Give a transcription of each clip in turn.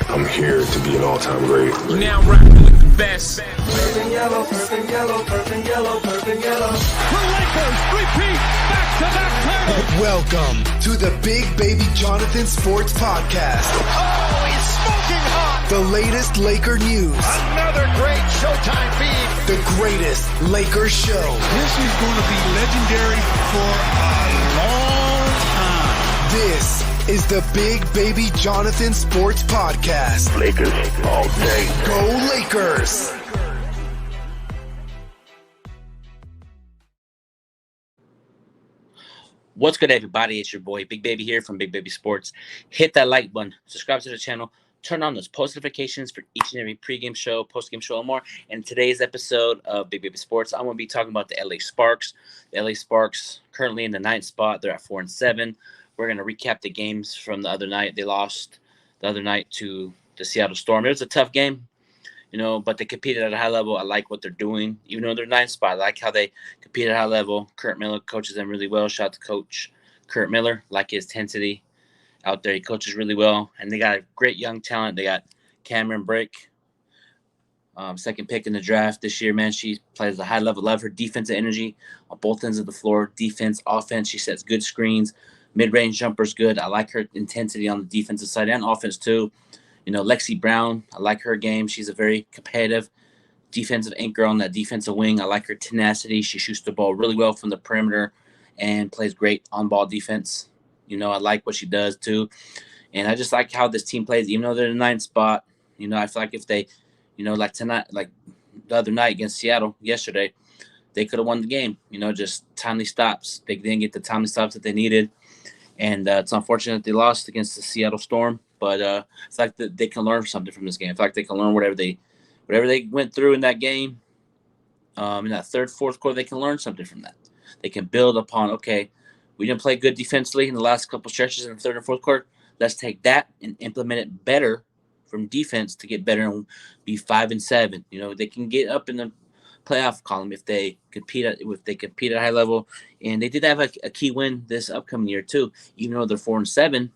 I'm here to be an all-time great. You now rocking with the best. Purple yellow, purple yellow, purple yellow, purple yellow. The Lakers repeat back-to-back titles. Welcome to the Big Baby Jonathan Sports Podcast. Oh, he's smoking hot. The latest Laker news. Another great Showtime feed. The greatest Lakers show. This is going to be legendary for a long time. This is the Big Baby Jonathan Sports Podcast. Lakers all day. Go Lakers! What's good, everybody? It's your boy Big Baby here from Big Baby Sports. Hit that like button, subscribe to the channel, turn on those post notifications for each and every pregame show, postgame show, and more. And today's episode of Big Baby Sports, I'm going to be talking about the LA Sparks. The LA Sparks currently in the 9th spot. They're at 4-7. We're going to recap the games from the other night. They lost the other night to the Seattle Storm. It was a tough game, but they competed at a high level. I like what they're doing. Even though they're 9th spot, I like how they compete at a high level. Curt Miller coaches them really well. Shout out to Coach Curt Miller. Like his intensity out there. He coaches really well. And they got a great young talent. They got Cameron Brink, second pick in the draft this year, man. She plays a high level. Love her defensive energy on both ends of the floor. Defense, offense. She sets good screens. Mid-range jumper's good. I like her intensity on the defensive side and offense too. Lexi Brown, I like her game. She's a very competitive defensive anchor on that defensive wing. I like her tenacity. She shoots the ball really well from the perimeter and plays great on-ball defense. I like what she does too. And I just like how this team plays, even though they're in the 9th spot. I feel like if they, like tonight, like the other night against Seattle yesterday, they could have won the game. Just timely stops. They didn't get the timely stops that they needed. And it's unfortunate they lost against the Seattle Storm, but it's like they can learn something from this game. I feel like they can learn whatever they went through in that game, in that third, fourth quarter, they can learn something from that. They can build upon, okay, we didn't play good defensively in the last couple stretches in the third and fourth quarter. Let's take that and implement it better from defense to get better and be 5-7. They can get up in the playoff column if they compete at a high level, and they did have a key win this upcoming year too. Even though they're 4-7,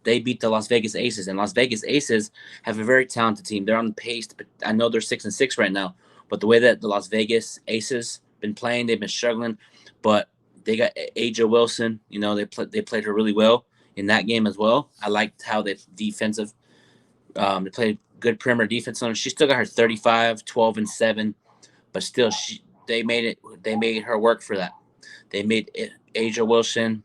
they beat the Las Vegas Aces, and Las Vegas Aces have a very talented team. They're on the pace, but I know they're 6-6 right now. But the way that the Las Vegas Aces been playing, they've been struggling. But they got A'ja Wilson. They played her really well in that game as well. I liked how they defensive. They played good perimeter defense on her. She still got her 35, 12, and 7, but still they made her work for that. They made A'ja Wilson,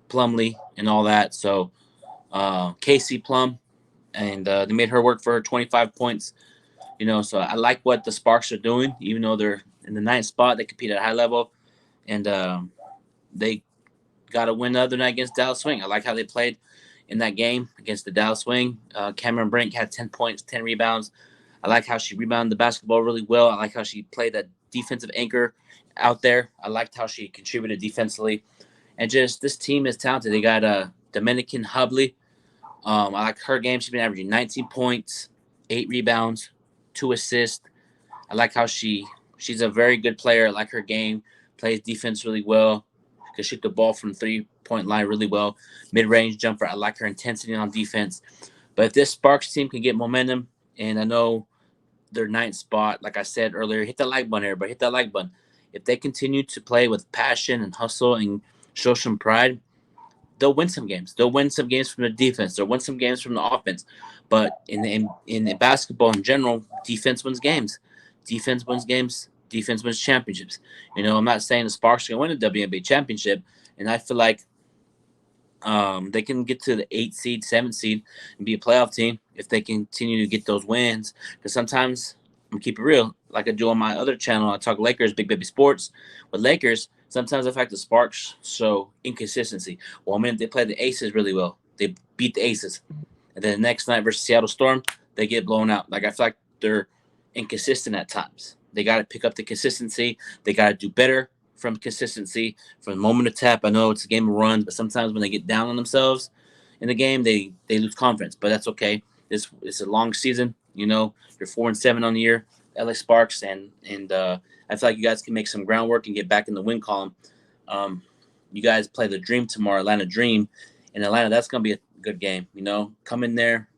Plumlee, and all that. So Casey Plum, and they made her work for her 25 points. So I like what the Sparks are doing, even though they're in the 9th spot. They compete at a high level, and they got a win the other night against Dallas Swing. I like how they played in that game against the Dallas Swing. Cameron Brink had 10 points, 10 rebounds. I like how she rebounded the basketball really well. I like how she played that defensive anchor out there. I liked how she contributed defensively. And just this team is talented. They got Dominican Hubley. I like her game. She's been averaging 19 points, 8 rebounds, 2 assists. I like how she's a very good player. I like her game. Plays defense really well. Can shoot the ball from 3-point line really well. Mid-range jumper. I like her intensity on defense. But if this Sparks team can get momentum, and I know their 9th spot, like I said earlier, hit that like button, everybody. Hit that like button. If they continue to play with passion and hustle and show some pride, they'll win some games. They'll win some games from the defense. They'll win some games from the offense. But in basketball in general, defense wins games. Defense wins games. Defense wins championships. I'm not saying the Sparks are going to win a WNBA championship, and I feel like they can get to the 8th seed, 7th seed, and be a playoff team if they continue to get those wins. Because sometimes, I'm going to keep it real, like I do on my other channel, I talk Lakers, Big Baby Sports. With Lakers, sometimes I feel like the Sparks show inconsistency. One minute they play the Aces really well. They beat the Aces. And then the next night versus Seattle Storm, they get blown out. Like I feel like they're inconsistent at times. They got to pick up the consistency. They got to do better from consistency, from the moment of tap. I know it's a game of runs, but sometimes when they get down on themselves in the game, they lose confidence. But that's okay. It's a long season. You're 4-7 on the year, LA Sparks, and I feel like you guys can make some groundwork and get back in the win column. You guys play the Dream tomorrow, Atlanta Dream. In Atlanta, that's going to be good game. Come in there,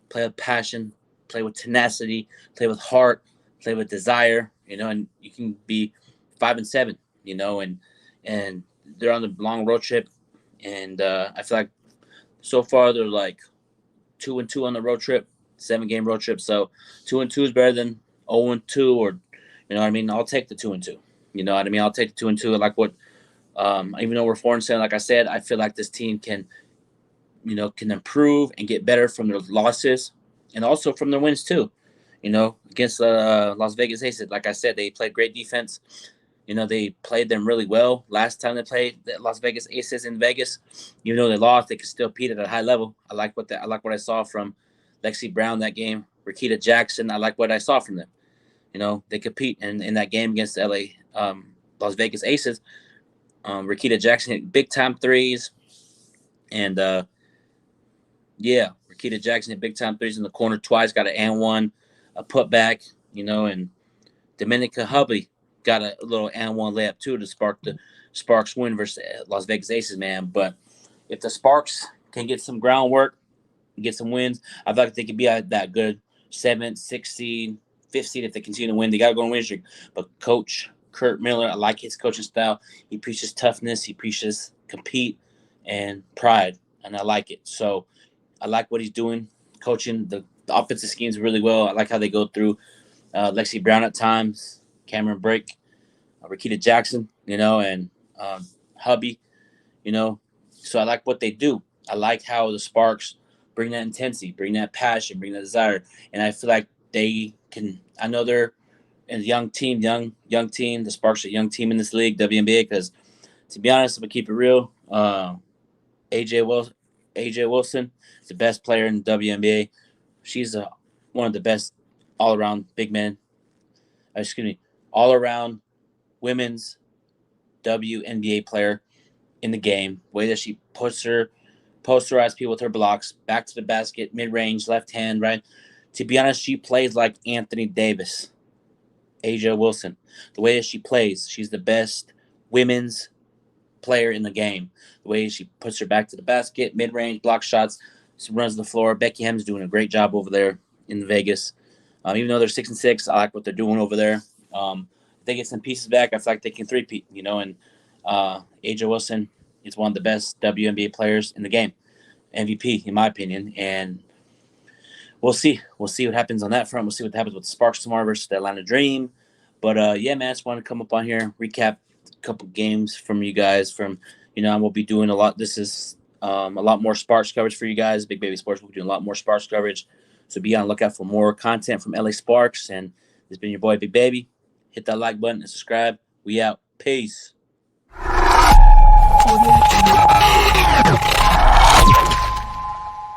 play with passion, play with tenacity, play with heart, play with desire. And you can be 5-7. And they're on the long road trip, and I feel like so far they're like 2-2 on the road trip, 7-game road trip. So 2-2 is better than 0-2, or I'll take the 2-2. I'll take the 2-2. I like what, even though we're 4-7, like I said, I feel like this team can improve and get better from their losses and also from their wins too. Against Las Vegas Aces, like I said, they played great defense. They played them really well last time they played the Las Vegas Aces in Vegas. Even though they lost, they could still compete at a high level. I like what I saw from Lexi Brown that game. Rakita Jackson, I like what I saw from them. They compete in that game against the Las Vegas Aces. Rakita Jackson hit big time threes, and Rakita Jackson hit big time threes in the corner twice. Got an and one, a putback. And Dominica Hubley got a little and one layup too to spark the Sparks win versus Las Vegas Aces, man. But if the Sparks can get some groundwork, get some wins, I feel like they could be at that good 7th, 6th seed, 5th seed if they continue to win. They got to go on win streak. But Coach Kurt Miller, I like his coaching style. He preaches toughness. He preaches compete and pride, and I like it. So I like what he's doing, coaching the offensive schemes really well. I like how they go through Lexi Brown at times, Cameron Brake, Rakita Jackson, and Hubby, So I like what they do. I like how the Sparks bring that intensity, bring that passion, bring that desire. And I feel like they can – I know they're a young team. The Sparks are a young team in this league, WNBA, because to be honest, I'm going to keep it real. AJ Wilson is the best player in the WNBA. She's one of the best all-around big men. All-around women's WNBA player in the game. The way that she posterized people with her blocks, back to the basket, mid-range, left hand, right? To be honest, she plays like Anthony Davis. AJ Wilson. The way that she plays, she's the best women's player in the game. The way she puts her back to the basket, mid-range, block shots, runs the floor. Becky Ham's doing a great job over there in Vegas. Even though they're 6-6, I like what they're doing over there. If they get some pieces back, I feel like they can three-peat, and AJ Wilson is one of the best WNBA players in the game. MVP, in my opinion. And we'll see. We'll see what happens on that front. We'll see what happens with the Sparks tomorrow versus the Atlanta Dream. But, man, I just want to come up on here, recap a couple games from you guys. We'll be doing a lot. This is a lot more Sparks coverage for you guys. Big Baby Sports will be doing a lot more Sparks coverage. So be on the lookout for more content from LA Sparks. And this has been your boy, Big Baby. Hit that like button and subscribe. We out. Peace.